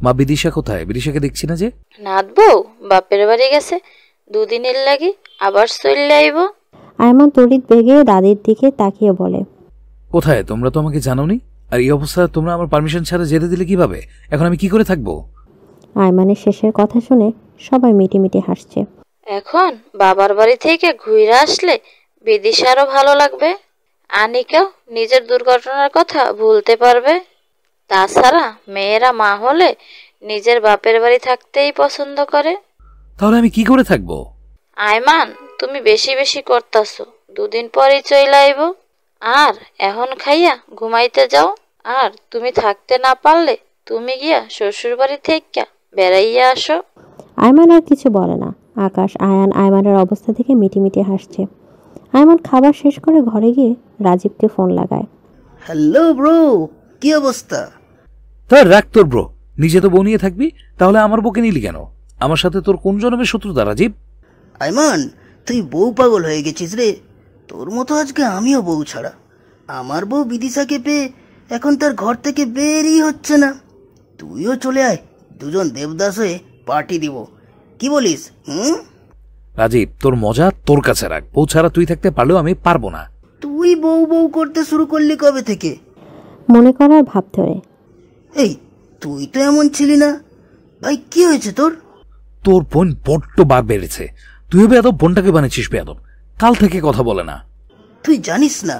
মা বিদিশা কোথায়? বিদিশাকে দেখছি না যে। নাথবউ বাপের বাড়ি গেছে, দুদিনের লাগি আবার চলে আইব। আয়মান তড়িৎ বেগে দাদির দিকে তাকিয়ে বলে, কোথায়? তোমরা তো আমাকে জানোনি। আর এই অবস্থা তোমরা আমার পারমিশন ছাড়া যেতে দিলে কিভাবে? এখন আমি কি করে থাকবো? আয়মানের শেষের কথা শুনে সবাই মিটিমিটি হাসছে। এখন বাবার বাড়ি থেকে ঘুরে আসলে বিদিশারও ভালো লাগবে, আনিকাও নিজের দুর্ঘটনার কথা ভুলতে পারবে। তাছাড়া মেয়েরা মা হলে নিজের বাপের বাড়ি থাকতেই পছন্দ করে। তাহলে আমি কি করে থাকবো? আয়মান, তুমি বেশি বেশি করতাছো, দুদিন পরেই চলে আইব। আর এখন খাইয়া ঘুমাইতে যাও। আর তুমি থাকতে না পারলে তুমি গিয়া শ্বশুর বাড়ি থেকে বেড়াইয়া আসো। আয়মান আর কিছু বলে না। আকাশ, আয়ান আয়মানের অবস্থা থেকে মিটিমিটি হাসছে। আয়মান খাবার শেষ করে ঘরে গিয়ে রাজীবকে ফোন লাগায়। হ্যালো ব্রো, কি অবস্থা? তার রাখ তোর ব্রো, নিজে তো বউ নিয়ে থাকবি, তাহলে আমার বউকে নিলি কেন? আমার সাথে তোর কোন জন্মের শত্রুতা রাজীব? আয়মান, তুই বউ পাগল হয়ে গেছিস রে। তোর মতো আজকে আমিও বউ ছাড়া। আমার বউ বিদিশাকে পেয়ে এখন তার ঘর থেকে বেরই হচ্ছে না। তুইও চলে আয়, দুজন দেবদাস হয়ে পার্টি দিব। কি বলিস? রাজীব, তোর মজা তোর কাছে রাখ। বউ ছাড়া তুই থাকতে পারলেও আমি পারবো না। তুই বউ বউ করতে শুরু করলি কবে থেকে? মনে করার ভাব ধরে। এই, তুই তো এমন ছিলি না। ভাই, কি হয়েছে তোর? তোর বোন বড্ড বার বেড়েছে। তুই বেয়াদব, বোনটাকে বানিয়েছিস বেয়াদব। কাল থেকে কথা বলে না। তুই জানিস না,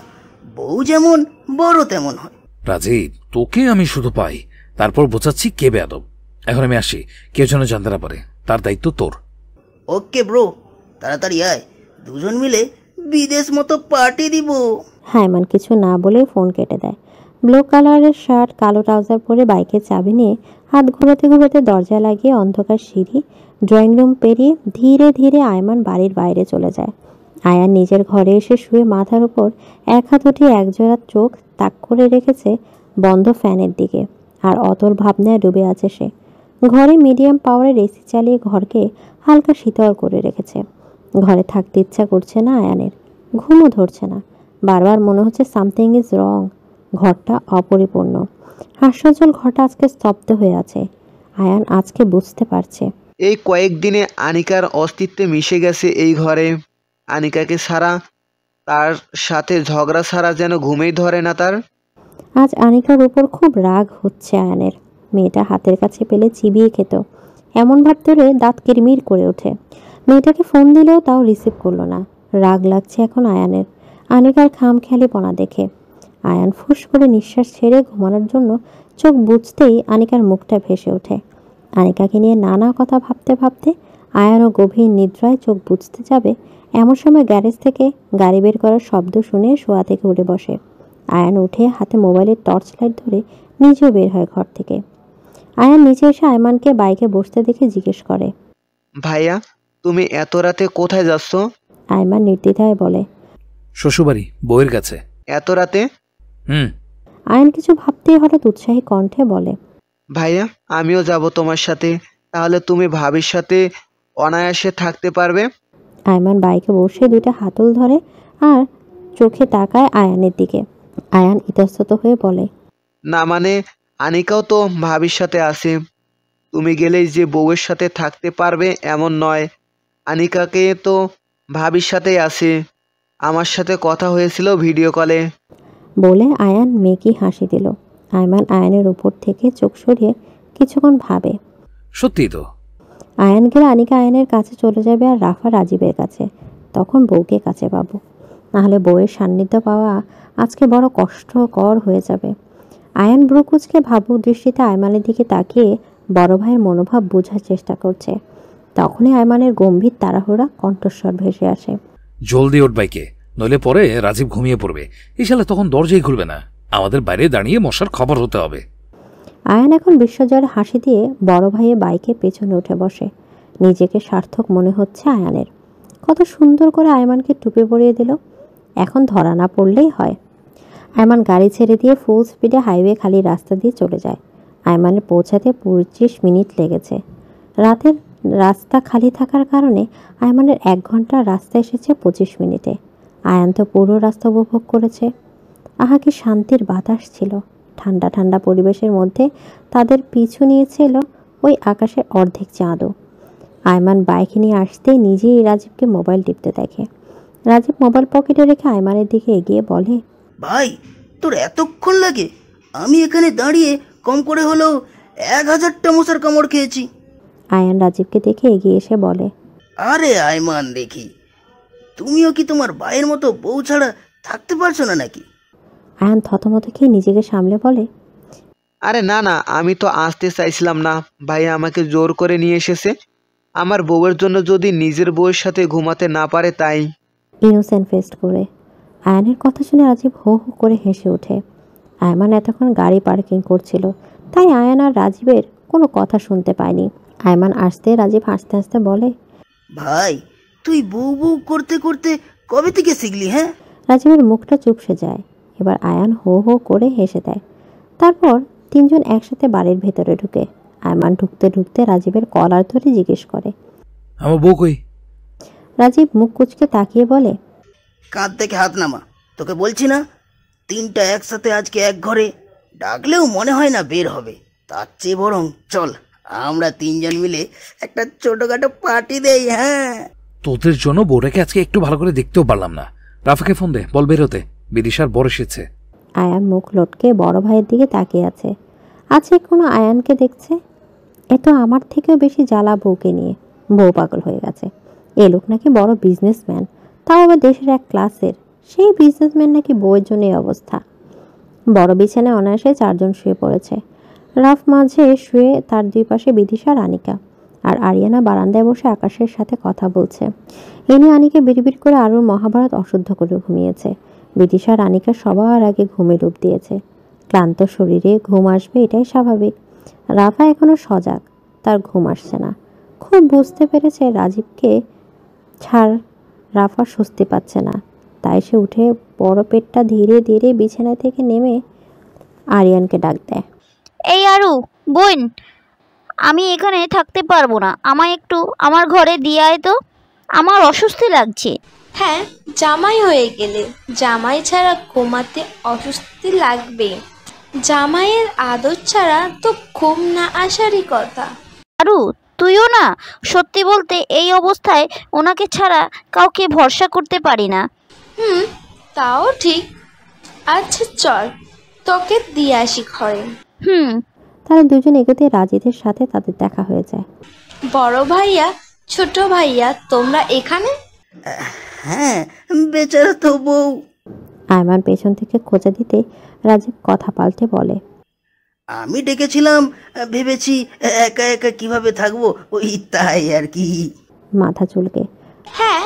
বউ যেমন বড় তেমন হয়। রাজীব, তোকে আমি শুধু পাই, তারপর বোঝাচ্ছি কে বেয়াদব। এখন আমি আসি, কেউ যেন জানতে না পারে। তার দায়িত্ব তোর। ওকে ব্রো, তাড়াতাড়ি আয়, দুজন মিলে বিদেশ মতো পার্টি দিব। আয়মান কিছু না বলে ফোন কেটে দেয়। ব্লু কালারের শার্ট, কালো ট্রাউজার পরে বাইকের চাবি নিয়ে হাত ঘোরাতে ঘোরাতে দরজা লাগিয়ে অন্ধকার সিঁড়ি, ড্রয়িং রুম পেরিয়ে ধীরে ধীরে আয়মান বাড়ির বাইরে চলে যায়। আয়ান নিজের ঘরে এসে শুয়ে মাথার উপর এক হাত উঠিয়ে একজোড়া চোখ তাক করে রেখেছে বন্ধ ফ্যানের দিকে। আর অতল ভাবনায় ডুবে আছে সে। ঘরে মিডিয়াম পাওয়ারের এসি চালিয়ে ঘরকে হালকা শীতল করে রেখেছে। ঘরে থাকতে ইচ্ছা করছে না আয়ানের, ঘুমও ধরছে না। বারবার মনে হচ্ছে সামথিং ইজ রং। ঘরটা অপরিপূর্ণ। হাস্যজ্জ্বল ঘরটা আজকে স্তব্ধ হয়ে আছে। আয়ান আজকে বুঝতে পারছে এই কয়েকদিনে আনিকার অস্তিত্বে মিশে গেছে এই ঘরে। আনিকাকে ছাড়া, তার সাথে ঝগড়া ছাড়া যেন ঘুমেই ধরে না তার। আজ আনিকার উপর খুব রাগ হচ্ছে আয়ানের। মেয়েটা হাতের কাছে পেলে চিবিয়ে খেত, এমন ভাব ধরে দাঁত কিরমির করে ওঠে। মেয়েটাকে ফোন দিলেও তাও রিসিভ করলো না। রাগ লাগছে এখন আয়ানের, আনিকার খামখেয়ালিপনা দেখে। আয়ান ফুস করে নিঃশ্বাস ছেড়ে ঘুমানোর জন্য চোখ বুজতেই আনিকার মুখটা ভেসে ওঠে। আনিকাকে নিয়ে নানা কথা ভাবতে ভাবতে আয়ানও গভীর নিদ্রায় চোখ বুজতে যাবে, এমন সময় গ্যারেজ থেকে গাড়ি বের করার শব্দ শুনে শোয়া থেকে উঠে বসে। আয়ান উঠে হাতে মোবাইলের টর্চ লাইট ধরে নিজেও বের হয় ঘর থেকে। আয়ান নিচে এসে আয়মানকে বাইকে বসতে দেখে জিজ্ঞেস করে, ভাইয়া, তুমি এত রাতে কোথায় যাচ্ছ? আয়মান নির্দ্বিধায় বলে, শ্বশুরবাড়ি, বউয়ের কাছে। এত রাতে? আয়ান কিছু ভাবতেই হঠাৎ উৎসাহী কণ্ঠে বলে, ভাইয়া, আমিও যাব তোমার সাথে। তাহলে তুমি ভাবির সাথে অনায়াসে থাকতে পারবে। আয়মান বাইকে বসে দুইটা হাতল ধরে আর চোখে তাকায় আয়ানের দিকে। আয়ান ইতস্তত হয়ে বলে, না মানে, আনিকাও তো ভাবির সাথে আছে। তুমি গেলেই যে বউয়ের সাথে থাকতে পারবে এমন নয়। আনিকাকে তো ভাবির সাথেই আছে। আমার সাথে কথা হয়েছিল ভিডিও কলে। বলে আয়ান মেকি হাসি দিল। আয়মান আয়ানের উপর থেকে চোখ সরিয়ে কিছুক্ষণ ভাবে। সত্যি তো। আয়ান গেলে আনিকা আয়ানের কাছে চলে যাবে আর রাফা রাজীবের কাছে। তখন বউকে কাছে পাবো, নাহলে বউয়ের সান্নিধ্য পাওয়া আজকে বড় কষ্টকর হয়ে যাবে। আয়ান ব্রুকুচকে ভাবুক দৃষ্টিতে আয়মানের দিকে তাকিয়ে বড় ভাইয়ের মনোভাব বোঝার চেষ্টা করছে। তখনই আয়মানের গম্ভীর তাড়াহুড়া কণ্ঠস্বর ভেসে আসে, জলদি ওঠ বাইকে, নইলে পরে রাজীব ঘুমিয়ে পড়বে। এই শালা তখন দরজাই খুলবে না। আমাদের বাইরে দাঁড়িয়ে মশার খবর হতে হবে। আয়ান এখন বিশ্বজয়ের হাসি দিয়ে বড় ভাইয়ের বাইকে পেছনে উঠে বসে। নিজেকে সার্থক মনে হচ্ছে আয়ানের। কত সুন্দর করে আয়মানকে টুপি পরিয়ে দিল। এখন ধরা না পড়লেই হয়। আয়মান গাড়ি ছেড়ে দিয়ে ফুল স্পিডে হাইওয়ে খালি রাস্তা দিয়ে চলে যায়। আয়মানের পৌঁছাতে 25 মিনিট লেগেছে। রাতের রাস্তা খালি থাকার কারণে আয়মানের 1 ঘন্টার রাস্তা এসেছে 25 মিনিটে। আয়ান তো পুরো রাস্তা উপভোগ করেছে। আহা, কি শান্তির বাতাস ছিল। ঠান্ডা ঠান্ডা পরিবেশের মধ্যে তাদের পিছু নিয়েছিল ওই আকাশের অর্ধেক চাঁদও। আয়মান বাইক নিয়ে আসতে নিজেই রাজীবকে মোবাইল টিপতে দেখে। রাজীব মোবাইল পকেটে রেখে আয়মানের দিকে এগিয়ে বলে, ভাই তোর এতক্ষণ লাগে? আমি এখানে দাঁড়িয়ে কম করে হলেও 1000টা মশার কামড় খেয়েছি। আয়ান রাজীবকে দেখে এগিয়ে এসে বলে, আরে আয়মান দেখি, তুমিও কি তোমার ভাইয়ের মতো বউ ছাড়া থাকতে পারছো না নাকি? আয়ান থতমত খেয়ে নিজেকে সামলে বলে, আরে না না, আমি তো আসতে চাইছিলাম না, ভাইয়া আমাকে জোর করে নিয়ে এসেছে। আমার বউয়ের জন্য যদি নিজের বউয়ের সাথে ঘুমাতে না পারে তাই। ইনোসেন্ট ফেস্ট করে। আয়ানের কথা শুনে রাজীব হো হো করে হেসে ওঠে। আয়মান এতক্ষণ গাড়ি পার্কিং করছিল, তাই আয়ান আর রাজীবের কোনো কথা শুনতে পায়নি। আয়মান আসতে রাজীব হাসতে হাসতে বলে, ভাই তুই বউ বউ করতে করতে কবে থেকে শিখলি? হ্যাঁ, রাজীবের মুখটা চুপসে যায়। এবার আয়ান হো হো করে হেসে দেয়। তারপর তিনজন একসাথে বাড়ির ভেতরে ঢুকে। আয়মান ঢুকতে ঢুকতে রাজীবের কলার ধরে জিজ্ঞেস করে, আমার বউ কই? রাজীব মুখ কুচকে তাকিয়ে বলে, কাঁধ থেকে হাত নামা, তোকে বলছি না 3টা একসাথে আজকে এক ঘরে, ডাকলেও মনে হয় না বের হবে। তার চেয়ে বরং চল আমরা 3জন মিলে একটা ছোটখাটো পার্টি দেই। হ্যাঁ, তোদের জন্য বউটাকে আজকে একটু ভালো করে দেখতেও পারলাম না। রাফাকে ফোন দে, বল বেরোতে, বিদিশার বর এসেছে। আয়ান মুখ লটকে বড় ভাইয়ের দিকে তাকিয়ে আছে। আছে কোনো আয়ানকে দেখছে। এ তো আমার থেকেও বেশি জ্বালা বউকে নিয়ে। বউ পাগল হয়ে গেছে। এ লোক নাকি বড় বিজনেসম্যান, তাও আবার দেশের এক ক্লাসের। সেই বিজনেসম্যান নাকি বউয়ের জন্য এই অবস্থা। বড় বিছানায় অনায়াসে 4জন শুয়ে পড়েছে। রাফ মাঝে শুয়ে, তার দুই পাশে বিদিশা আর আনিকা। আর আরিয়ানা বারান্দায় বসে আকাশের সাথে কথা বলছে। এ নিয়ে আনিকা বিড়বিড় করে আরুর মহাভারত অশুদ্ধ করে ঘুমিয়েছে। বিদিশা আর আনিকা সবার আগে ঘুমে ডুব দিয়েছে। ক্লান্ত শরীরে ঘুম আসবে এটাই স্বাভাবিক। রাফা এখনো সজাগ, তার ঘুম আসছে না। খুব বুঝতে পেরেছে রাজীবকে ছাড় রাফা স্বস্তি পাচ্ছে না। তাই সে উঠে বড় পেটটা ধীরে ধীরে বিছানা থেকে নেমে আরিয়ানকে ডাক দেয়, এই আরু বোন, আমি এখানে থাকতে পারবো না, আমায় একটু আমার ঘরে দিয়ে আয় তো, আমার অস্বস্তি লাগছে। হ্যাঁ, জামাই হয়ে গেলে জামাই ছাড়া ঘুমাতে অস্বস্তি লাগবে। জামাইয়ের আদর ছাড়া তো ঘুম না আসারই কথা। আরু তুইও না, সত্যি বলতে এই অবস্থায় ওনাকে ছাড়া কাউকে ভরসা করতে পারি না। তাও ঠিক। আচ্ছা চল, তোকে দিয়ে আসি ঘরে। তারা দুজন এগোতে রাজিদের সাথে তাদের দেখা হয়ে যায়। বড় ভাইয়া, ছোট ভাইয়া, তোমরা এখানে? হ্যাঁ, বেচারা তো বউ। আয়মান পেছন থেকে খোঁজা দিতে রাজীব কথা পাল্টে বলে, আমি ডেকেছিলাম, ভেবেছি একা একা কিভাবে থাকবো, ওই তাই আর কি। মাথা চুলকে, হ্যাঁ,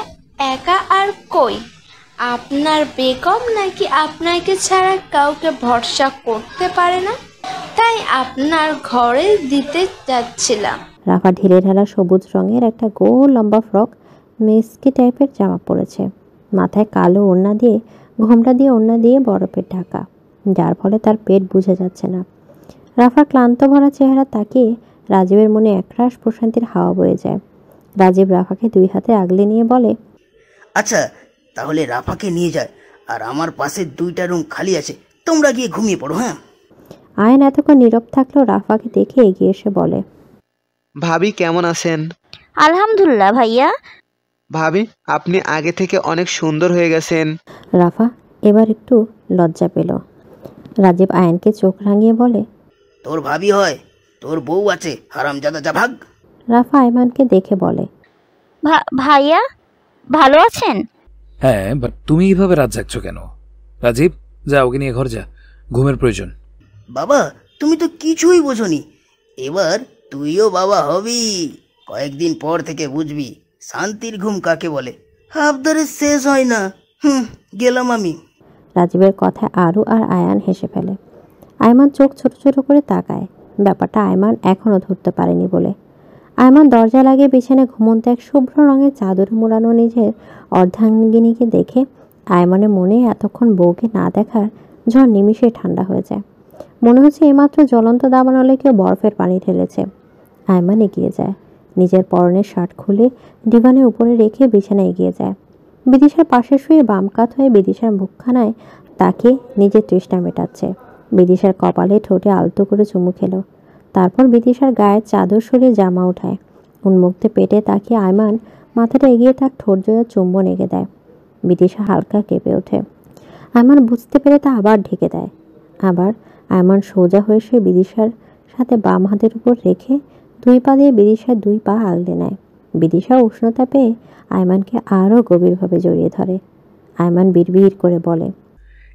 একা আর কই। আপনার বেগম নাকি আপনাকে ছাড়া কাউকে ভরসা করতে পারে না, তাই আপনার ঘরে দিতে যাচ্ছিলাম। রাফা ঢিলে ঢালা সবুজ রঙের একটা গোল লম্বা ফ্রক মেস্কি টাইপের জামা পরেছে। মাথায় কালো ওড়না দিয়ে, ঘোমটা দিয়ে ওড়না দিয়ে বরফের ঢাকা, যার ফলে তার পেট বোঝা যাচ্ছে না। রাফার ক্লান্ত ভরা চেহারা তাকিয়ে রাজীবের মনে একরাশ প্রশান্তির হাওয়া বয়ে যায়। রাজীব রাফাকে 2 হাতে আগলে নিয়ে বলে, আচ্ছা তাহলে রাফাকে নিয়ে যায়, আর আমার পাশে 2টা রুম খালি আছে, তোমরা গিয়ে ঘুমিয়ে পড়ো। হ্যাঁ। আয়ন এতক্ষণ নীরব থাকলেও রাফাকে দেখে এগিয়ে এসে বলে, ভাবি কেমন আছেন? আলহামদুলিল্লাহ ভাইয়া। ভাবি আপনি আগে থেকে অনেক সুন্দর হয়ে গেছেন। রাফা এবার একটু লজ্জা পেল। রাজীব আয়নকে চোখ রাঙিয়ে বলে, তোর ভাবি হয়, তোর বউ আছে, হারামজাদা, যা ভাগ। রাফা আয়মানকে দেখে বলে, ভাইয়া ভালো আছেন? হ্যাঁ, বাট তুমি এইভাবে রাত জাগছো কেন? রাজীব, যা ওকে নিয়ে ঘর যা, ঘুমের প্রয়োজন। বাবা তুমি তো কিছুই বোঝনি, এবার তুইও বাবা হবি। কয়েকদিন পর থেকে বুঝবি শান্তির ঘুম কাকে বলে। আবদারে শেষ হয় না। গেলাম আমি। রাজীবের কথায় আরু আর আয়ান হেসে ফেলে। আয়মান চোখ ছোট ছোট করে তাকায়। ব্যাপারটা আয়মান এখনও ধরতে পারেনি বলে। আয়মান দরজা লাগিয়ে বিছানায় ঘুমন্ত এক শুভ্র রঙের চাদরে মোড়ানো নিজের অর্ধাঙ্গিনীকে দেখে আয়মানের মনে এতক্ষণ বউকে না দেখার ঝড় নিমিষে ঠান্ডা হয়ে যায়। মনে হচ্ছে এইমাত্র জ্বলন্ত দাবানলে কেউ বরফের পানি ঢেলেছে। আয়মান এগিয়ে যায়, নিজের পরনের শার্ট খুলে ডিভানের উপরে রেখে বিছানায় এগিয়ে যায়। বিদিশার পাশে শুয়ে বাম কাত হয়ে বিদিশার মুখখানায় তাকে নিজের তৃষ্ণা মেটাচ্ছে। বিদিশার কপালে ঠোঁটে আলতো করে চুমু খেলো। তারপর বিদিশার গায়ের চাদর সরিয়ে জামা উঠায়। উন্মুক্ত পেটে তাকিয়ে আয়মান মাথাটা এগিয়ে তার ঠোঁট জোড়া চুম্বন এঁকে দেয়। বিদিশা হালকা কেঁপে ওঠে। আয়মান বুঝতে পেরে তা আবার ঢেকে দেয়। আবার আয়মান সোজা হয়ে সে বিদিশার সাথে বাম হাতের উপর রেখে দুই পা দিয়ে বিদিশার দুই পা আগলে নেয়। বিদিশা উষ্ণতা পেয়ে আয়মানকে আরও গভীরভাবে জড়িয়ে ধরে। আয়মান বিড়বিড় করে বলে,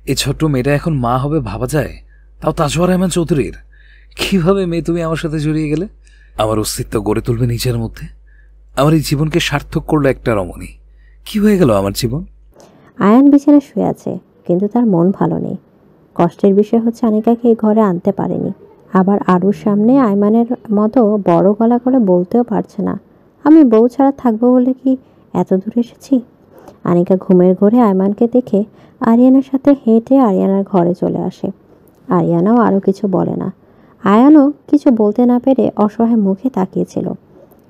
এই ছোট্ট মেয়েটা এখন মা হবে ভাবা যায়? তাও তাজওয়ার রহমান চৌধুরীর। কিভাবে মেয়ে তুমি আমার সাথে জড়িয়ে গেলে? আমার অস্তিত্ব গড়ে তুলবে নিজের মধ্যে। আমার এই জীবনকে সার্থক করলো একটা রমণী। কি হয়ে গেল আমার জীবন? আয়ান বিছানায় শুয়ে আছে, কিন্তু তার মন ভালো নেই। কষ্টের বিষয় হচ্ছে আনিকাকে এই ঘরে আনতে পারেনি। আবার আরুর সামনে আয়মানের মতো বড় গলা করে বলতেও পারছে না, আমি বউ ছাড়া থাকবো বলে কি এত দূর এসেছি। আনিকা ঘুমের ঘরে আয়মানকে দেখে আরিয়ানার সাথে হেঁটে আরিয়ানার ঘরে চলে আসে। আরিয়ানাও আরও কিছু বলে না। আয়ানও কিছু বলতে না পেরে অসহায় মুখে তাকিয়েছিল।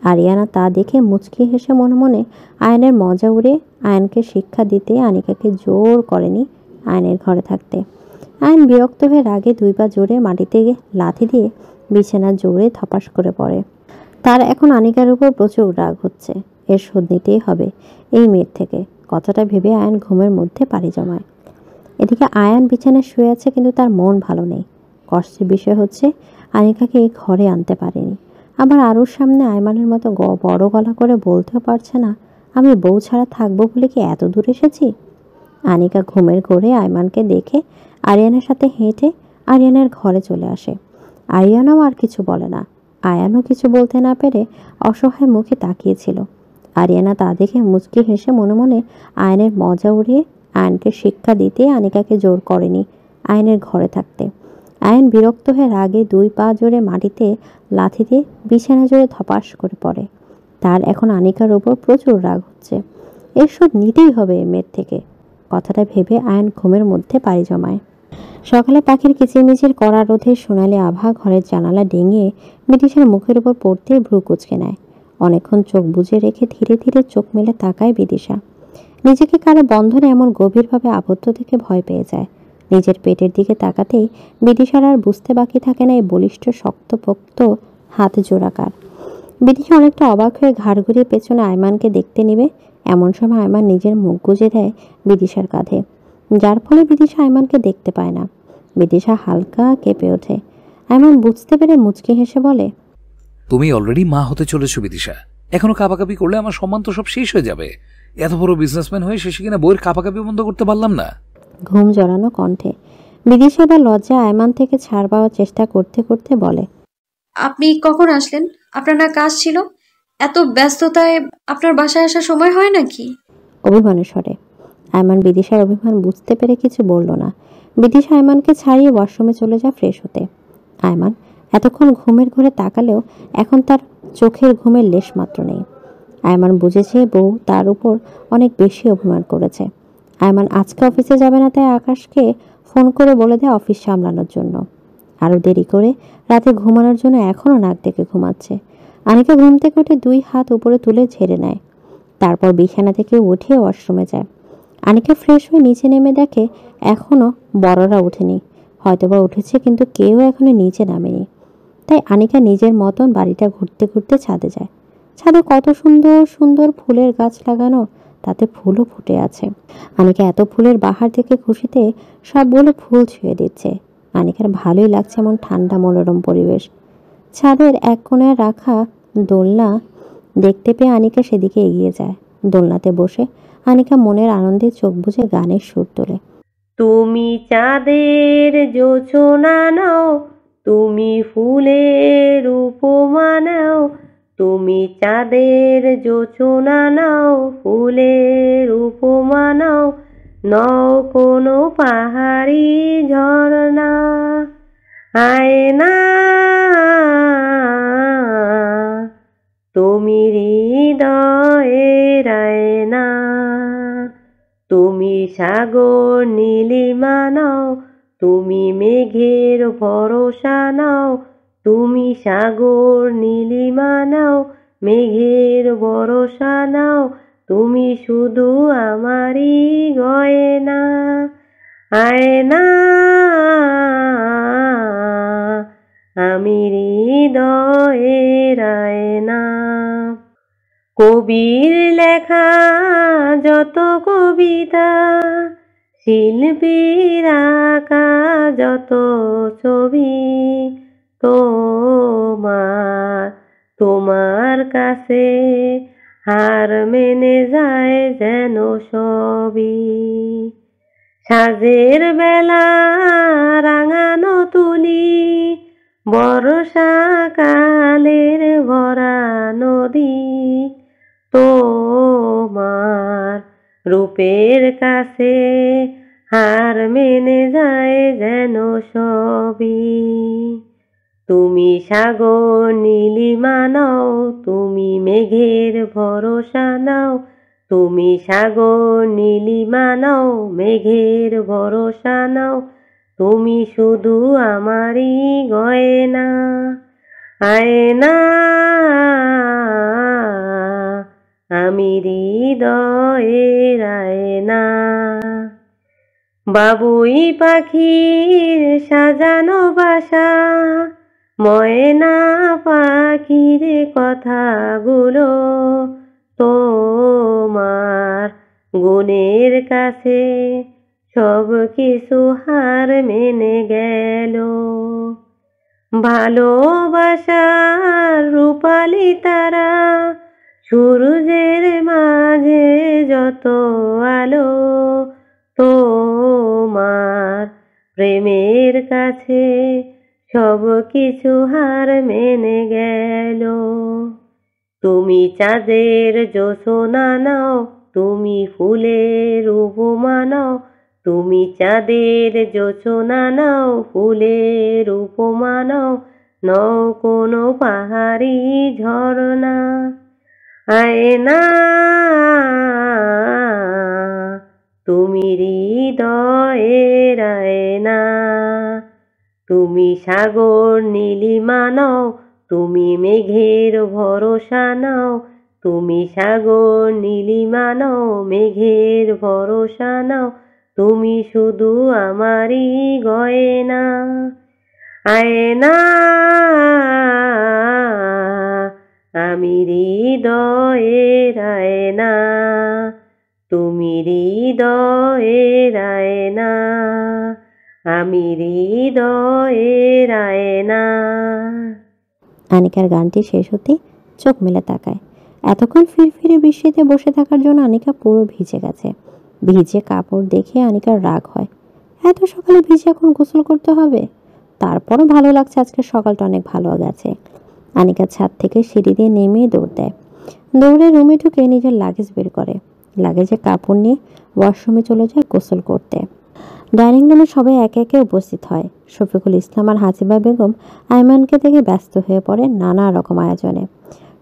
আরিয়ানা তা দেখে মুচকি হেসে মনে মনে আয়নের মজা উড়ে আয়নকে শিক্ষা দিতে আনিকাকে জোর করেনি আয়নের ঘরে থাকতে। আয়ন বিরক্ত হয়ে রাগে দুই পা জোরে মাটিতে লাথি দিয়ে বিছানার জোরে ধপাস করে পড়ে। তার এখন আনিকার উপর প্রচুর রাগ হচ্ছে। এর শোধ নিতেই হবে এই মেয়ের থেকে। কথাটা ভেবে আয়ন ঘুমের মধ্যে পাড়ি জমায়। এদিকে আয়ান বিছানায় শুয়ে আছে, কিন্তু তার মন ভালো নেই। কষ্টের বিষয় হচ্ছে আনিকাকে এই ঘরে আনতে পারেনি। আবার আরুর সামনে আয়মানের মতো বড় গলা করে বলতেও পারছে না, আমি বউ ছাড়া থাকবো বলে কি এত দূর এসেছি। আনিকা ঘুমের ঘোরে আয়মানকে দেখে আরিয়ানের সাথে হেঁটে আরিয়ানের ঘরে চলে আসে। আরিয়ানাও আর কিছু বলে না। আয়ানও কিছু বলতে না পেরে অসহায় মুখে তাকিয়েছিল। আরিয়ানা তা দেখে মুচকি হেসে মনে মনে আয়নের মজা উড়িয়ে আয়নকে শিক্ষা দিতে আনিকাকে জোর করেনি আয়নের ঘরে থাকতে। আয়ন বিরক্ত হয়ে রাগে দুই পা জোরে মাটিতে লাথি দিয়ে বিছানা জোরে ধপাস করে পড়ে। তার এখন আনিকার ওপর প্রচুর রাগ হচ্ছে। এর শোধ নিতেই হবে মেয়ের থেকে। কথাটা ভেবে আয়ন ঘুমের মধ্যে পাড়ি জমায়। সকালে পাখির কিচিরমিচির কড়া রোধে সোনালি আভা ঘরের জানালা ডিঙিয়ে বিদিশার মুখের উপর পড়তে ভ্রু কুঁচকে নেয়। অনেকক্ষণ চোখ বুজে রেখে ধীরে ধীরে চোখ মেলে তাকায় বিদিশা। নিজেকে কারো বন্ধনে এমন গভীরভাবে আবদ্ধ থেকে ভয় পেয়ে যায়। নিজের পেটের দিকে তাকাতেই বিদিশার আর বুঝতে বাকি থাকে না এই বলিষ্ঠ শক্তপোক্ত হাত জোড়াকার। বিদিশা অনেকটা অবাক হয়ে ঘাড় ঘুরিয়ে পেছনে আয়মানকে দেখতে নেবে। এমন সময় আয়মান নিজের মুখ গুজে দেয় বিদিশার কাঁধে, যার ফলে বিদিশা আয়মানকে দেখতে পায় না। বিদিশা হালকা কেঁপে ওঠে। আয়মান বুঝতে পেরে মুচকি হেসে বলে, তুমি অলরেডি মা হতে চলেছো বিদিশা। এখনো কাপাকাপি করলে আমার সম্মান তো সব শেষ হয়ে যাবে। এত বড় বিজনেসম্যান হয়ে শেষে কিনা বইয়ের কাপাকাপি বন্ধ করতে পারলাম না। ঘুম জড়ানো কণ্ঠে বিদিশা বা লজ্জা আয়মান থেকে ছাড় পাওয়ার চেষ্টা করতে করতে বলে, আপনি কখন আসলেন? আপনার না কাজ ছিল? এত ব্যস্ততায় আপনার বাসায় আসার সময় হয় নাকি? অভিমানের স্বরে। আয়মান বিদিশার অভিমান বুঝতে পেরে কিছু বলল না। বিদিশা আয়মানকে ছাড়িয়ে ওয়াশরুমে চলে যায় ফ্রেশ হতে। আয়মান এতক্ষণ ঘুমের ঘরে তাকালেও এখন তার চোখের ঘুমের লেশ মাত্র নেই। আয়মান বুঝেছে বউ তার উপর অনেক বেশি অভিমান করেছে। আয়মান আজকে অফিসে যাবে না, তাই আকাশকে ফোন করে বলে দেয় অফিস সামলানোর জন্য। আরও দেরি করে রাতে ঘুমানোর জন্য এখনও নাক ডেকে ঘুমাচ্ছে। আনিকা ঘুম থেকে উঠে দুই হাত উপরে তুলে ঝেড়ে নেয়। তারপর বিছানা থেকে উঠে ওয়াশরুমে যায়। আনিকা ফ্রেশ হয়ে নিচে নেমে দেখে এখনও বড়রা ওঠেনি। হয়তোবা উঠেছে, কিন্তু কেউ এখনো নিচে নামেনি। তাই আনিকা নিজের মতন বাড়িটা ঘুরতে ঘুরতে ছাদে যায়। ছাদে কত সুন্দর সুন্দর ফুলের গাছ লাগানো, তাতে ফুলও ফুটে আছে। আনিকা এত ফুলের বাহার দেখে খুশিতে সবগুলো ফুল ছুঁয়ে দিচ্ছে। আনিকার ভালোই লাগছে এমন ঠান্ডা মনোরম পরিবেশ। ছাদের এক কোণায় রাখা দোলনা দেখতে পেয়ে আনিকা সেদিকে এগিয়ে যায়। দোলনাতে বসে আনিকা মনের আনন্দে চোখ বুজে গানের সুর তোলে। তুমি চাঁদের জোছনা নাও, তুমি ফুলের উপমা নাও, তুমি চাঁদের জোছনা নাও, ফুলের উপমা নাও, নও কোনো পাহাড়ি ঝরনা, আয়না তুমি হৃদয়ের আয়না, তুমি সাগর নীলিমা নাও, তুমি মেঘের ভরসা নাও, তুমি সাগর নীলিমা নাও, মেঘের ভরসা নাও, তুমি শুধু আমারই গয়না, আয়না আমি হৃদয়ের আয়না। কবির লেখা যত কবিতা, শিল্পীর আঁকা যত ছবি, তোমার কাছে হার মেনে যায় যেন সবই। সাজের বেলা রাঙানো তুলি, বর্ষাকালের ভরা নদী, তোমার রূপের কাছে হার মেনে যায় যেন সবই। তুমি সাগর নীলিমা নাও, তুমি মেঘের ভরসা নাও, তুমি সাগর নীলিমা নাও, মেঘের ভরসা নাও, তুমি শুধু আমারই গয়না। আয়না আমি হৃদয়ের আয়না। বাবুই পাখির সাজানো বাসা, ময়না পাখির কথাগুলো তোমার গুণের কাছে সব কিছু হার মেনে গেল। ভালোবাসার রূপালি তারা, সূর্যের মাঝে যত আলো, তোমার প্রেমের কাছে সব কিছু হার মেনে গেল। তুমি চাঁদের জ্যোৎস্না নাও, তুমি ফুলের উপমা নাও, তুমি চাঁদের জ্যোৎস্না নাও, ফুলের উপমা নাও, নও কোনো পাহাড়ি ঝরনা। আয়না তুমি হৃদয়ের আয়না। তুমি সাগর নীলিমা নাও, তুমি মেঘের ভরসা নাও, তুমি সাগর নীলিমা নাও, মেঘের ভরসা নাও, তুমি শুধু আমারই গয়না। আয়না আমি হৃদয়ের আয়না, তুমি হৃদয়ের আয়না, আমি হৃদয়ের আয়না। আনিকার গানটি শেষ হতে চোখ মেলে তাকায়। এতক্ষণ ফিরফিরে বৃষ্টিতে বসে থাকার জন্য আনিকা পুরো ভিজে গেছে। ভিজে কাপড় দেখে আনিকার রাগ হয়। এত সকালে ভিজে এখন গোসল করতে হবে? তারপরও ভালো লাগছে, আজকে সকালটা অনেক ভালো গেছে। আনিকা ছাদ থেকে সিঁড়ি দিয়ে নেমে দৌড় দেয়। দৌড়ে রুমে ঢুকে নিজের লাগেজ বের করে। লাগেজে কাপড় নিয়ে ওয়াশরুমে চলে যায় গোসল করতে। ডাইনিং রুমে সবাই একে একে উপস্থিত হয়। শফিকুল ইসলাম আর হাসিবা বেগম আয়মানকে দেখে ব্যস্ত হয়ে পড়ে নানা রকম আয়োজনে।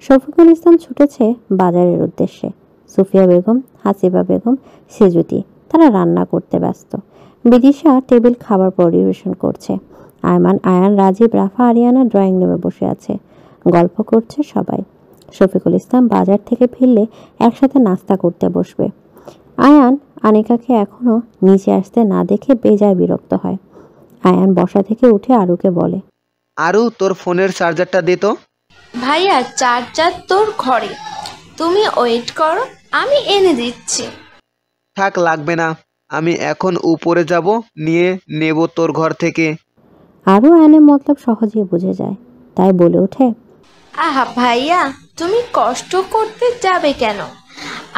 শফিকুল ইসলাম ছুটেছে বাজারের উদ্দেশ্যে। সুফিয়া বেগম, হাসিবা বেগম, সেজুতি তারা রান্না করতে ব্যস্ত। বিদিশা টেবিল খাবার পরিবেশন করছে। আয়মান, আয়ান, রাজীব, রাফা, আরিয়ানা ড্রয়িং রুমে বসে আছে। গল্প করছে সবাই। শফিকুল ইসলাম বাজার থেকে ফিরলে একসাথে নাস্তা করতে বসবে। আয়ান আনিকাকে এখনো নিচে আসতে না দেখে বেজায় বিরক্ত হয়। আয়ান বসা থেকে উঠে আরুকে বলে, আরু তোর ফোনের চার্জারটা দে তো। ভাইয়া চার্জার তোর ঘরে, তুমি ওয়েট করো, আমি এনে দিচ্ছি। থাক, লাগবে না, আমি এখন উপরে যাব, নিয়ে নেব তোর ঘর থেকে। আরু আয়নের মতলব সহজেই বুঝে যায়, তাই বলে ওঠে, আহা ভাইয়া, তুমি কষ্ট করতে যাবে কেন?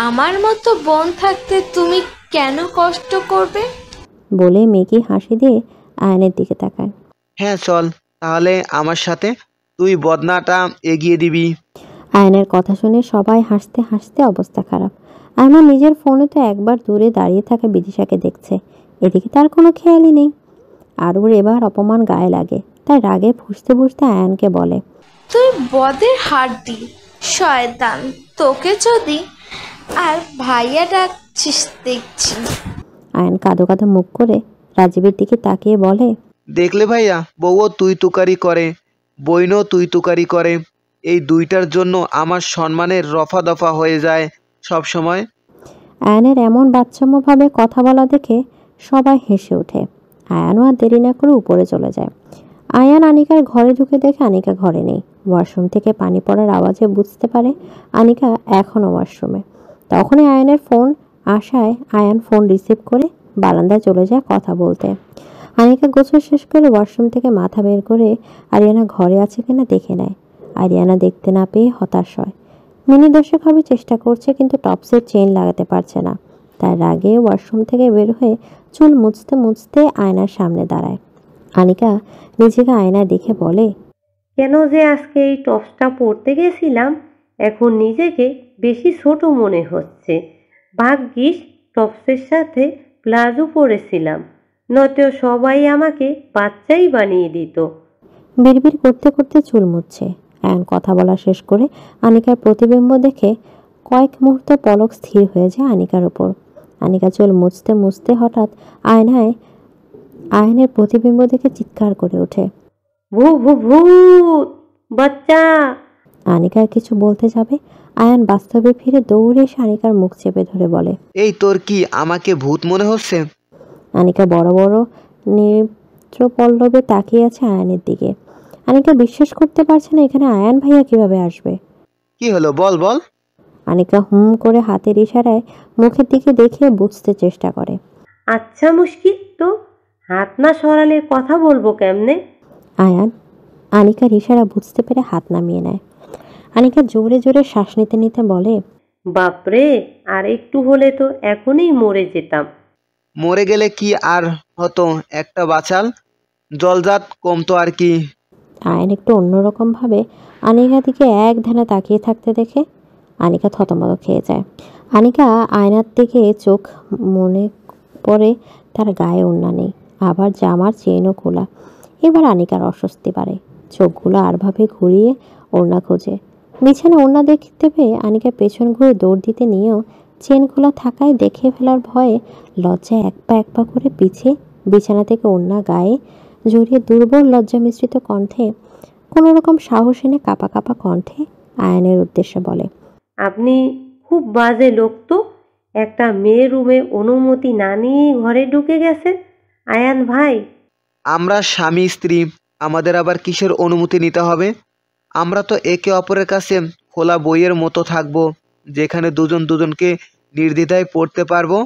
আমার মতো বোন থাকতে তুমি কেন কষ্ট করবে? বলে মেকি হাসি দিয়ে আয়নের দিকে তাকায়। হ্যাঁ চল তাহলে আমার সাথে, তুই বদনাটা এগিয়ে দিবি। আয়নের কথা শুনে সবাই হাসতে হাসতে অবস্থা খারাপ। আয়ন নিজের ফোনে তো একবার দূরে দাঁড়িয়ে থাকা বিদিশাকে দেখছে, এদিকে তার কোনো খেয়ালই নেই। আরুর এবার অপমান গায়ে লাগে, তাই রাগে ফুঁসতে ফুঁসতে আয়নকে বলে, তুই বদের হাড্ডি শয়তান, তোকে যদি আর ভাইয়া ডাকছিস দেখছি। আয়ন কাঁদো কাঁদো মুখ করে রাজীবের দিকে তাকিয়ে বলে, দেখলে ভাইয়া, বউও তুই তুকারি করে, বইনও তুই তুকারি করে, এই দুইটার জন্য আমার সম্মানের রফা দফা হয়ে যায় সব সময়। আয়নের এমন বাচ্চামোভাবে কথা বলা দেখে সবাই হেসে ওঠে। আয়ানও আর দেরি না করে উপরে চলে যায়। আয়ান আনিকার ঘরে ঢুকে দেখে আনিকা ঘরে নেই। ওয়াশরুম থেকে পানি পড়ার আওয়াজে বুঝতে পারে আনিকা এখনও ওয়াশরুমে। তখনই আয়ানের ফোন আসায় আয়ান ফোন রিসিভ করে বারান্দায় চলে যায় কথা বলতে। আনিকা গোসল শেষ করে ওয়াশরুম থেকে মাথা বের করে আরিয়ানা ঘরে আছে কিনা দেখে নেয়। আরিয়ানা দেখতে না পেয়ে হতাশ হয়। মিনি দর্শক হবে চেষ্টা করছে কিন্তু টপসের চেইন লাগাতে পারছে না। তার রাগে ওয়াশরুম থেকে বের হয়ে চুল মুছতে মুছতে আয়নার সামনে দাঁড়ায়। আনিকা নিজেকে আয়নায় দেখে বলে, কেন যে আজকে এই টপসটা পরতে গেছিলাম, এখন নিজেকে বেশি ছোট মনে হচ্ছে। ভাগ্যিস টপসের সাথে প্লাজো পরেছিলাম, নয়তো সবাই আমাকে বাচ্চাই বানিয়ে দিত। বিড়বিড় করতে করতে চুল মুছছে। আয়ন কথা বলা শেষ করে আনিকার প্রতিবিম্ব দেখে কয়েক মুহূর্ত পলক স্থির হয়ে যায় আনিকার উপর। আনিকা চুল মুছতে মুছতে হঠাৎ আয়নায় আয়নের প্রতিবিম্ব দেখে চিৎকার করে ওঠে, ভূত বাচ্চা। আনিকা কিছু বলতে যাবে আয়ান বাস্তবে ফিরে দৌড়ে এসে আনিকার মুখ চেপে ধরে বলে, এই তোর কি আমাকে ভূত মনে হচ্ছে? আনিকা বড় বড় নেত্রপল্লবে তাকিয়ে আছে আয়ানের দিকে। আনিকা বিশ্বাস করতে পারছে না এখানে আয়ান ভাইয়া কিভাবে আসবে। কি হলো বল বল। আনিকা হুম করে হাতের ইশারায় মুখের দিকে দেখিয়ে বুঝতে চেষ্টা করে। আচ্ছা মুশকিল তো, হাত না সরালে কথা বলবো কেমনে? আয়ান আনিকার ইশারা বুঝতে পেরে হাত নামিয়ে নেয়। আনিকা জোরে জোরে শ্বাস নিতে নিতে বলে, বাপরে, আর একটু হলে তো এখনই মরে যেতাম। মরে গেলে কি আর হতো, একটা বাচাল জলজাত কমতো আর কি। আয়ন একটু অন্যরকম ভাবে আনিকা দিকে এক ধ্যানে তাকিয়ে থাকতে দেখে আনিকা থতমত খেয়ে যায়। আনিকা আয়নার দিকে চোখ মনে পড়ে তার গায়ে ওড়না নেই, আবার জামার চেইনও খোলা। এবার আনিকার অস্বস্তি বাড়ে, চোখগুলো আরভাবে ঘুরিয়ে ওড়না খোঁজে। বিছানা ওড়না দেখতে পেয়ে আনিকা পেছন ঘুরে দৌড় দিতে নিয়েও চেন খোলা থাকায় দেখে ফেলার ভয়ে লজ্জায় এক পা করে পিছে বিছানা থেকে ওড়না গায়ে জড়িয়ে দুর্বল লজ্জা মিশ্রিত কণ্ঠে কোনো রকম সাহস এনে কাঁপা কাঁপা কণ্ঠে আয়নের উদ্দেশ্যে বলে, আপনি খুব বাজে লোক তো, একটা মেয়ের রুমে অনুমতি না নিয়ে ঘরে ঢুকে গেছে। আয়ান ভাই, আমরা স্বামী স্ত্রী, আমাদের আবার কিসের অনুমতি নিতে হবে? আমরা তো একে অপরের কাছে খোলা বইয়ের মতো থাকবো, যেখানে দুজন দুজনকে নির্দ্বিধায় পড়তে পারবো।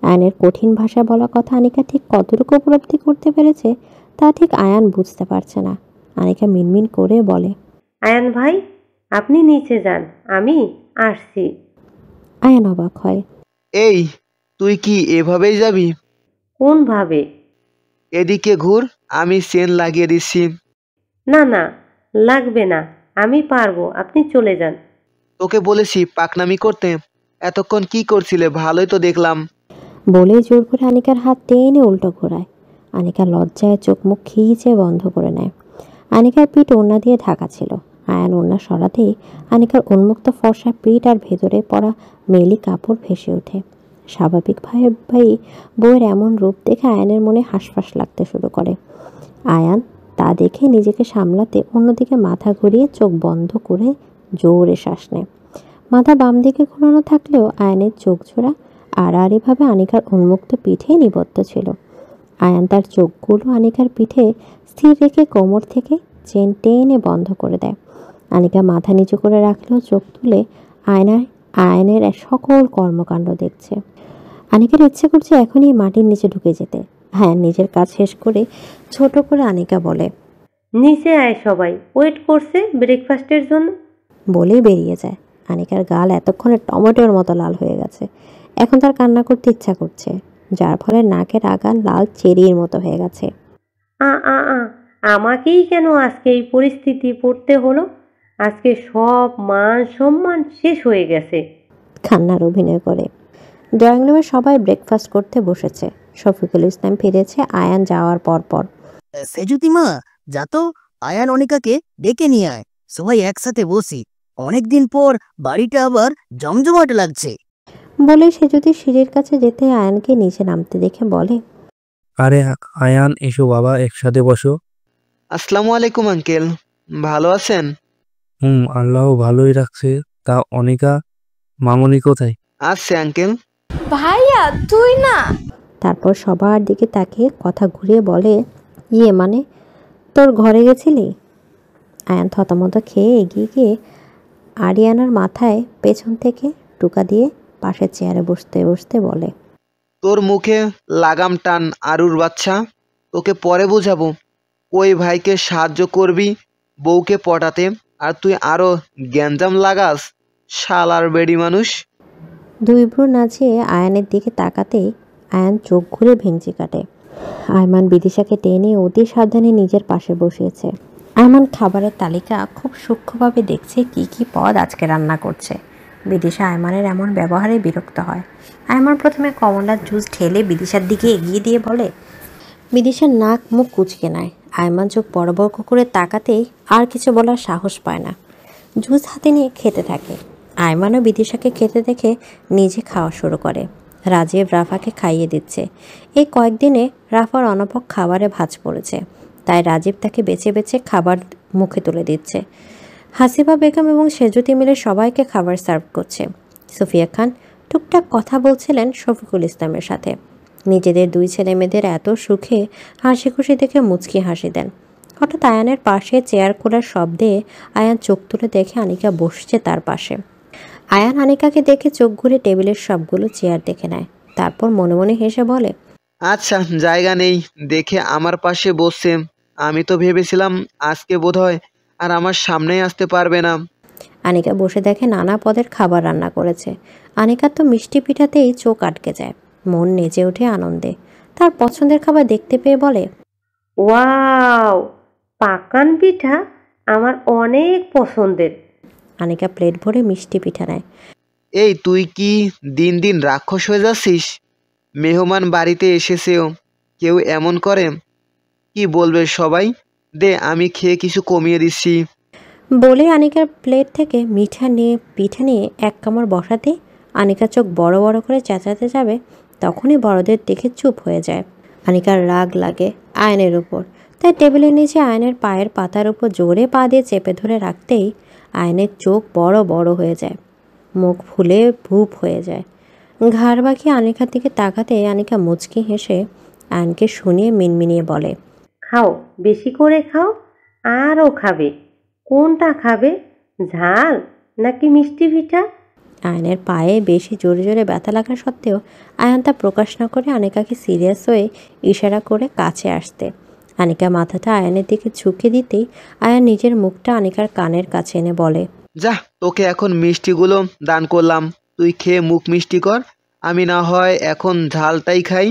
আয়নের কঠিন ভাষা বলা কথা আনিকা ঠিক কতটুকু উপলব্ধি করতে পেরেছে তা ঠিক আয়ান বুঝতে পারছে না। আনিকা মিনমিন করে বলে, আয়ান ভাই আপনি নিচে যান, আমি আসছি। আয়ান অবাক হয়। এই তুই কি এভাবেই যাবি? কোন ভাবে? এদিকে ঘুর, আমি চেন লাগিয়ে দিচ্ছি। না না, লাগবে না, আমি পারবো, আপনি চলে যান। তোকে বলেছি পাকনামি করতে, এতক্ষণ কি করছিলে? ভালোই তো দেখলাম। বলেই জোর করে আনিকার হাত টেনে উল্টো ঘোরায়। আনিকা লজ্জায় চোখ মুখ খিঁচে বন্ধ করে নেয়। আনিকার পিঠ ওড়না দিয়ে ঢাকা ছিল। আয়ান ওড়না সরাতেই আনিকার উন্মুক্ত ফর্সা পিঠ আর ভেতরে পড়া মেলি কাপড় ভেসে ওঠে। স্বাভাবিকভাবেই বউয়ের এমন রূপ দেখে আয়ানের মনে হাঁসফাঁস লাগতে শুরু করে। আয়ান তা দেখে নিজেকে সামলাতে অন্যদিকে মাথা ঘুরিয়ে চোখ বন্ধ করে জোরে শ্বাস নেয়। মাথা বাম দিকে ঘোরানো থাকলেও আয়ানের চোখ জোড়া আড়াআড়িভাবে আনিকার উন্মুক্ত পিঠে নিবদ্ধ ছিল। আয়ান তার চোখগুলো আনিকার পিঠে স্থির রেখে কোমর থেকে চেন টেনে বন্ধ করে দেয়। আনিকা মাথা নিচু করে রাখলেও চোখ তুলে আয়নের সকল কর্মকাণ্ড দেখছে। আনিকার ইচ্ছে করছে এখনই মাটির নিচে ঢুকে যেতে। আয়ান নিজের কাজ শেষ করে ছোট করে আনিকা বলে, নিচে আয়, সবাই ওয়েট করছে ব্রেকফাস্টের জন্য। বলেই বেরিয়ে যায়। আনিকার গাল এতক্ষণে টমেটোর মতো লাল হয়ে গেছে। এখন তার কান্না করতে ইচ্ছা করছে, যার ফলে নাকের আগাল লাল চেরির মতো হয়ে গেছে। আমাকেই কেন আজকে এই পরিস্থিতি পড়তে হলো? আজকে সব মান সম্মান শেষ হয়ে গেছে। কান্নার অভিনয় করে ড্রয়িং রুমে সবাই ব্রেকফাস্ট করতে বসেছে। শফিকুল ইসলাম ফিরেছে আয়ান যাওয়ার পর। সেজুতি মা, যা তো আয়ান অনিকাকে ডেকে নিয়ে আয়, সবাই একসাথে বসি। অনেকদিন পর বাড়িটা আবার জমজমাট লাগছে। বলে সে যদি সিঁড়ির কাছে যেতে আয়ানকে নিচে নামতে দেখে বলে, আরে আয়ান, এসো বাবা, একসাথে বসো। আসসালামু আলাইকুম আঙ্কেল, ভালো আছেন? আল্লাহ ভালোই রাখছে। তা অনিকা মামনি কোথায়? আসছে আঙ্কেল। ভাইয়া তুই না। তারপর সবার দিকে তাকিয়ে কথা ঘুরিয়ে বলে, মানে তোর ঘরে গেছিলি? আয়ান থতমত খেয়ে এগিয়ে গিয়ে আরিয়ানার মাথায় পেছন থেকে টুকা দিয়ে পাশের চেয়ারে বসতে বসতে বলে, তোর মুখে লাগাম টান আরুর বাচ্চা, তোকে পরে বোঝাবো। ওই ভাইকে সাহায্য করবি বউকে পটাতে, আর তুই আরো গ্যাঞ্জাম লাগাস, শালার বেডি মানুষ। দুই ভ্রু নাচিয়ে আয়ানের দিকে তাকাতেই আয়ান চোখ ঘুরে ভেঙচি কাটে। আয়মান বিদিশাকে টেনে অতি সাবধানে নিজের পাশে বসিয়েছে। আয়মান খাবারের তালিকা খুব সূক্ষ্মভাবে দেখছে কি কি পদ আজকে রান্না করছে। বিদিশা আয়মানের এমন ব্যবহারে বিরক্ত হয়। আয়মান প্রথমে কমলার জুস ঢেলে বিদিশার দিকে এগিয়ে দিয়ে বলে। বিদিশার নাক মুখ কুঁচকে নেয়। আয়মান চোখ বড় বড় করে তাকাতেই আর কিছু বলার সাহস পায় না। জুস হাতে নিয়ে খেতে থাকে। আয়মানও বিদিশাকে খেতে দেখে নিজে খাওয়া শুরু করে। রাজীব রাফাকে খাইয়ে দিচ্ছে। এই কয়েকদিনে রাফার অনপক খাবারে ভাঁজ পড়েছে, তাই রাজীব তাকে বেছে বেছে খাবার মুখে তুলে দিচ্ছে। হাসিবা বেগম এবং সেজুতি মিলে সবাইকে খাবার সার্ভ করছে। সুফিয়া খান টুকটাক কথা বলছিলেন শফিকুল ইসলামের সাথে। নিজেদের দুই ছেলে মেয়েদের এত সুখে হাসি খুশি দেখে মুচকি হাসি দেন। হঠাৎ আয়ানের পাশে চেয়ার খোলার শব্দে আয়ান চোখ তুলে দেখে আনিকা বসছে তার পাশে। আয়ান আনিকাকে দেখে চোখ ঘুরে টেবিলের সবগুলো চেয়ার দেখে নেয়। তারপর মনে মনে হেসে বলে, আচ্ছা, জায়গা নেই দেখে আমার পাশে বসছে। আমি তো ভেবেছিলাম আজকে বোধহয় আর আমার সামনেই আসতে পারবে না। আনিকা বসে দেখে নানা পদের খাবার রান্না করেছে। আনিকার তো মিষ্টি পিঠাতেই চোখ আটকে যায়, মন নেচে ওঠে আনন্দে। তার পছন্দের খাবার দেখতে পেয়ে বলে, ওয়াও, পাকান পিঠা আমার অনেক পছন্দের। আনিকা প্লেট ভরে মিষ্টি পিঠা নেয়। এই তুই কি দিন দিন রাক্ষস হয়ে যাচ্ছিস? মেহমান বাড়িতে এসেছেও কেউ এমন করে? কি বলবে সবাই? দে, আমি খেয়ে কিছু কমিয়ে দিচ্ছি। বলে আনিকার প্লেট থেকে পিঠা নিয়ে এক কামড় বসাতে আনিকা চোখ বড় বড় করে চেঁচাতে যাবে, তখনই বড়দের দেখে চুপ হয়ে যায়। আনিকার রাগ লাগে আয়নের উপর, তাই টেবিলের নিচে আয়নের পায়ের পাতার উপর জোরে পা দিয়ে চেপে ধরে রাখতেই আয়নের চোখ বড় বড় হয়ে যায়, মুখ ফুলে ভূপ হয়ে যায়। ঘাড় বাঁকিয়ে আনিকার দিকে তাকাতে আনিকা মুচকি হেসে আয়নকে শুনিয়ে মিনমিনিয়ে বলে, খাও, বেশি করে খাও, আরও খাবে। কোনটা খাবে, ঝাল নাকি মিষ্টি পিঠা? আয়নের পায়ে বেশি জোরে জোরে ব্যথা লাগা সত্ত্বেও আয়ান তা প্রকাশ না করে আনিকাকে সিরিয়াস হয়ে ইশারা করে কাছে আসতে। আনিকা মাথাটা আয়নের দিকে ঝুঁকে দিতেই আয়ান নিজের মুখটা আনিকার কানের কাছে এনে বলে, যা, তোকে এখন মিষ্টিগুলো দান করলাম, তুই খেয়ে মুখ মিষ্টি কর। আমি না হয় এখন ঝালটাই খাই,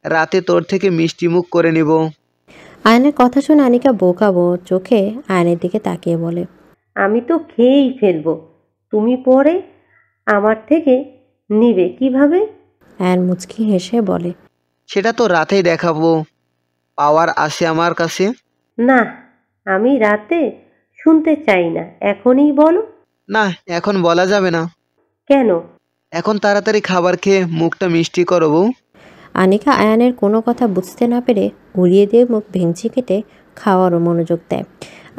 রাতে তোর থেকে মিষ্টি মুখ করে নিব। আয়নের কথা শুনে আনিকা বোকাবো চোখে আয়নের দিকে তাকিয়ে বলে, আমি তো খেয়েই ফেলবো, তুমি পরে আমার থেকে নিবে কিভাবে? আয়ন মুচকি হেসে বলে, সেটা তো রাতেই দেখাবো, পাওয়ার আসে আমার কাছে। না, আমি রাতে শুনতে চাই না, এখনই বলো। না, এখন বলা যাবে না। কেন? এখন তাড়াতাড়ি খাবার খেয়ে মুখটা মিষ্টি করো বউ। আনিকা আয়ানের কোনো কথা বুঝতে না পেরে উড়িয়ে দিয়ে মুখ ভেঙচি কেটে খাওয়ারও মনোযোগ দেয়।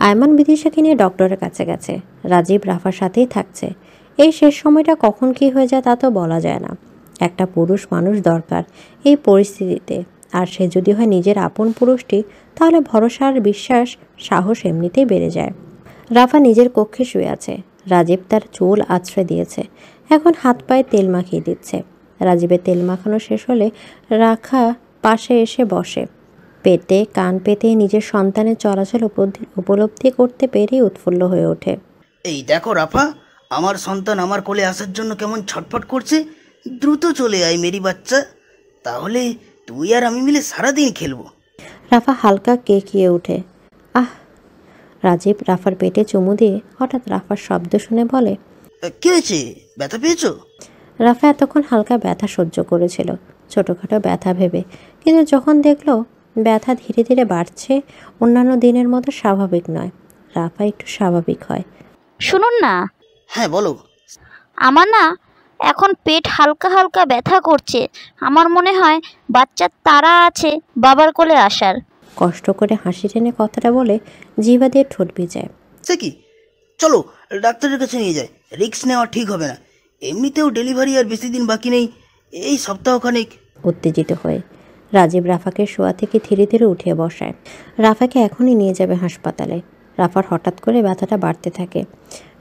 আয়মান বিদিশাকে নিয়ে ডক্টরের কাছে গেছে, রাজীব রাফার সাথেই থাকছে। এই শেষ সময়টা কখন কি হয়ে যায় তা তো বলা যায় না। একটা পুরুষ মানুষ দরকার এই পরিস্থিতিতে, আর সে যদি হয় নিজের আপন পুরুষটি, তাহলে ভরসা আর বিশ্বাস সাহস এমনিতেই বেড়ে যায়। রাফা নিজের কক্ষে শুয়ে আছে। রাজীব তার চুল আছড়ে দিয়েছে, এখন হাত পায়ে তেল মাখিয়ে দিচ্ছে। রাজীবের তেল মাখানো শেষ হলে রাখা পাশে এসে বসে। পেটে কান পেতে নিজের সন্তানের চলাচল উপলব্ধি করতে পেরেই উৎফুল্ল হয়ে ওঠে। এই দেখো রাফা, আমার সন্তান আমার কোলে আসার জন্য কেমন ছটফট করছে। দ্রুত চলে আয় মেরি বাচ্চা, তাহলে তুই আর আমি মিলে সারাদিন খেলবো। রাফা হালকা কেকিয়ে ওঠে। আহ! রাজীব রাফার পেটে চুমু দিয়ে হঠাৎ রাফার শব্দ শুনে বলে, কি হয়েছে, ব্যথা পেয়েছো? রাফা এতক্ষণ হালকা ব্যথা সহ্য করেছিল, ছোটোখাটো ব্যথা ভেবে, কিন্তু যখন দেখলো ব্যথা ধীরে ধীরে বাড়ছে, অন্যান্য দিনের মতো স্বাভাবিক নয়, রাফা একটু স্বাভাবিক হয়। শুনুন না। হ্যাঁ বলো। আমার না এখন পেট হালকা হালকা ব্যথা করছে, আমার মনে হয় বাচ্চার তাড়া আছে বাবার কোলে আসার। কষ্ট করে হাসি টেনে কথাটা বলে জিভা দিয়ে ঠোঁট ভিজায়। সে কি, চলো ডাক্তারের কাছে নিয়ে যায়, রিস্ক নেওয়া ঠিক হবে না। এমনিতেও ডেলিভারি আর বেশি দিন বাকি নেই, এই সপ্তাহখানেক। উত্তেজিত হয়ে রাজীব রাফাকে শোয়া থেকে ধীরে ধীরে উঠিয়ে বসায়। রাফাকে এখনই নিয়ে যাবে হাসপাতালে। রাফার হঠাৎ করে ব্যথাটা বাড়তে থাকে।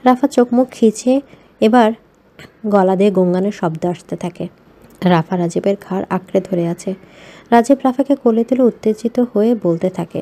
রাফা চোখ মুখ খিচে এবার গলা দিয়ে গঙ্গানের শব্দ আসতে থাকে। রাফা রাজীবের ঘাড় আঁকড়ে ধরে আছে। রাজীব রাফাকে কোলে তুলে উত্তেজিত হয়ে বলতে থাকে,